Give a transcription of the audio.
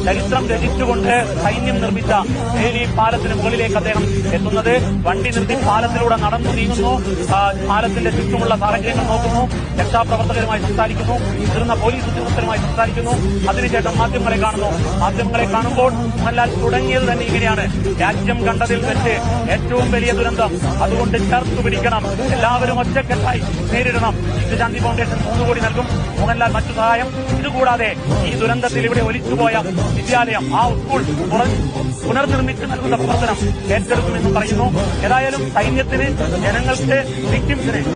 ചരിത്രം രചിച്ചുകൊണ്ട് സൈന്യം നിർമ്മിച്ച വേലി പാലത്തിന് മുകളിലേക്ക് അദ്ദേഹം എത്തുന്നത്. വണ്ടി നിർത്തി പാലത്തിലൂടെ നടന്നു നീങ്ങുന്നു. പാലത്തിന്റെ ചുറ്റുമുള്ള സാഹചര്യങ്ങൾ നോക്കുന്നു. രക്ഷാപ്രവർത്തകരുമായി സംസാരിക്കുന്നു. മുതിർന്ന പോലീസ് ഉദ്യോഗസ്ഥരുമായി സംസാരിക്കുന്നു. അതിനുശേഷം മാധ്യമങ്ങളെ കാണുന്നു. മാധ്യമങ്ങളെ കാണുമ്പോൾ മോഹൻലാൽ തുടങ്ങിയത് തന്നെ ഇങ്ങനെയാണ്: രാജ്യം കണ്ടതിൽ വെച്ച് ഏറ്റവും വലിയ ദുരന്തം, അതുകൊണ്ട് ചേർത്ത് പിടിക്കണം, എല്ലാവരും ഒറ്റക്കെട്ടായി നേരിടണം. ശാന്തി ഫൗണ്ടേഷൻ 3 കോടി നൽകും. മോഹൻലാൽ മറ്റു സഹായം. ഇതുകൂടാതെ ഈ ദുരന്തത്തിൽ ഇവിടെ ഒലിച്ചുപോയ വിദ്യാലയം, ആ സ്കൂൾ പുനർനിർമ്മിച്ച് നൽകുന്ന പ്രവർത്തനം ഏറ്റെടുക്കുമെന്ന് പറയുന്നു. ഏതായാലും സൈന്യത്തിന്, ജനങ്ങൾക്ക്, വിക്ടിംസിന്